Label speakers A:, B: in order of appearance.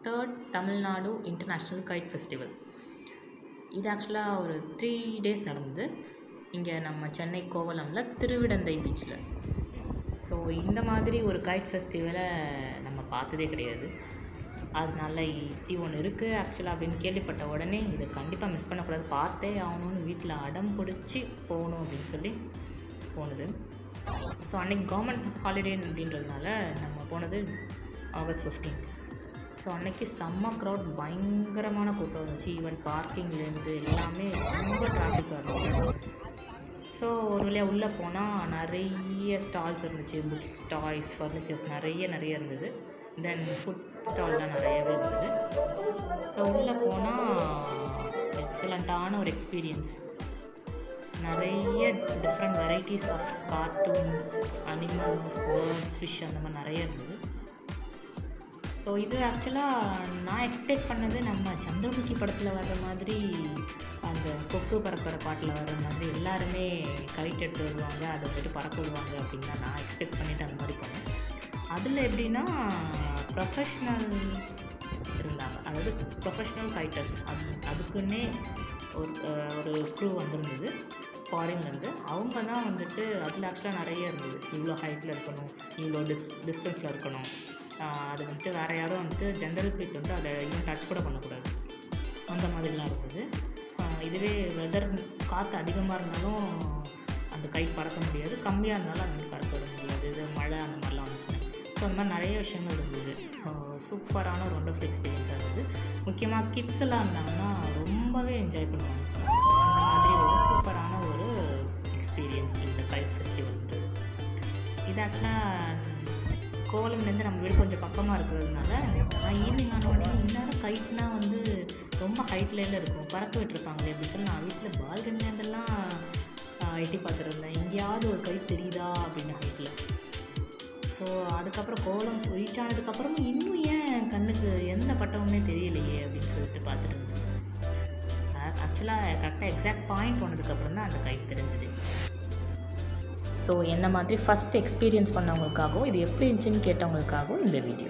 A: 3rd Tamil Nadu international guide festival. இது ஆக்சுவலாக ஒரு 3 days நடந்தது இங்கே நம்ம சென்னை கோவளமில் திருவிடந்தை பீச்சில். ஸோ இந்த மாதிரி ஒரு கைட் ஃபெஸ்டிவலை நம்ம பார்த்ததே கிடையாது. அதனால இப்படி ஒன்று இருக்குது ஆக்சுவலாக அப்படின்னு கேள்விப்பட்ட உடனே இதை கண்டிப்பாக மிஸ் பண்ணக்கூடாது, பார்த்தே ஆகணும்னு வீட்டில் அடம் பிடிச்சி போகணும் அப்படின்னு சொல்லி போனது. ஸோ அன்றைக்கி கவர்மெண்ட் ஹாலிடே அப்படின்றதுனால நம்ம போனது August 15. ஸோ அன்றைக்கி செம்ம க்ரௌட், பயங்கரமான கூட்டம் இருந்துச்சு. ஈவன் பார்க்கிங்லேருந்து எல்லாமே ரொம்ப டிராஃபிக்காக இருந்துச்சு. ஸோ ஒரு வழியாக உள்ளே போனால் நிறைய ஸ்டால்ஸ் இருந்துச்சு. புக்ஸ், டாய்ஸ், ஃபர்னிச்சர்ஸ் நிறைய இருந்தது. தென் ஃபுட் ஸ்டால்லாம் நிறையவே இருந்தது. ஸோ உள்ளே போனால் எக்ஸலண்ட்டான ஒரு எக்ஸ்பீரியன்ஸ். நிறைய different varieties of cartoons, animals, birds, fish அந்த மாதிரி நிறைய இருந்தது. ஸோ இது ஆக்சுவலாக நான் எக்ஸ்பெக்ட் பண்ணது நம்ம சந்திரமுகி படத்தில் வர்ற மாதிரி, அந்த கொக்கு பறக்கிற பாட்டில் வர்ற மாதிரி எல்லாருமே கைட் எடுத்து வருவாங்க, அதை வந்துட்டு பறக்க விடுவாங்க அப்படின்னு தான் நான் எக்ஸ்பெக்ட் பண்ணிவிட்டு அந்த மாதிரி பண்ணேன். அதில் எப்படின்னா ப்ரொஃபஷ்னல்ஸ் இருந்தாங்க, அதாவது ப்ரொஃபஷ்னல் கைட்டர்ஸ். அதுக்குன்னே ஒரு க்ரூ வந்துருந்தது ஃபாரின்லேருந்து. அவங்க தான் வந்துட்டு அதில் ஆக்சுவலாக நிறைய இருந்தது. இவ்வளோ ஹைட்டில் இருக்கணும், இவ்வளோ டிஸ்டன்ஸில் இருக்கணும், அது வந்துட்டு வேறு யாரும் வந்துட்டு ஜென்ரல் பீப்புள் வந்து அதை இன்னும் டச் கூட பண்ணக்கூடாது, அந்த மாதிரிலாம் இருந்தது. இதுவே வெதர் காற்று அதிகமாக இருந்தாலும் அந்த கைட் பறக்க முடியாது, கம்மியாக இருந்தாலும் அது மாதிரி பறக்க விட முடியாது, இது மழை அந்த மாதிரிலாம் வந்துச்சுன்னா. ஸோ அந்த மாதிரி நிறைய விஷயங்கள் இருந்தது. சூப்பரான ஒரு ஒண்டர்ஃபுல் எக்ஸ்பீரியன்ஸாக இருந்தது. முக்கியமாக கிட்ஸ் எல்லாம் இருந்தாங்கன்னா ரொம்பவே என்ஜாய் பண்ணுவாங்க. அந்த மாதிரி ஒரு சூப்பரான ஒரு எக்ஸ்பீரியன்ஸ் இந்த கைட் ஃபெஸ்டிவல். இது ஆக்சுவலாக கோவளம்லேருந்து நம்ம வீடு கொஞ்சம் பக்கமாக இருக்கிறதுனால நான் ஈவினிங் ஆனோடனே இன்னும் கைட்னால் வந்து ரொம்ப ஹைட்லேருந்து இருக்கும், பறக்க விட்டுருப்பாங்களே அப்படின்னு சொல்லி நான் வீட்டில் பால்கனிலேருந்தெல்லாம் எட்டி பார்த்துருந்தேன், எங்கேயாவது ஒரு கைட் தெரியுதா அப்படின்னு ஹைட்டில். ஸோ அதுக்கப்புறம் கோவளம் ரீச் ஆனதுக்கப்புறமும் இன்னும் ஏன் கண்ணுக்கு எந்த பட்டமுமே தெரியலையே அப்படின்னு சொல்லிட்டு பார்த்துட்டு இருந்தேன். ஆக்சுவலாக கரெக்டாக எக்ஸாக்ட் பாயிண்ட் போனதுக்கப்புறம் தான் அந்த கைட் தெரிஞ்சுது. ஸோ என்ன மாதிரி ஃபஸ்ட் எக்ஸ்பீரியன்ஸ் பண்ணவங்களுக்காகவும் இது எப்படி இருந்துச்சுன்னு கேட்டவங்களுக்காகவும் இந்த வீடியோ.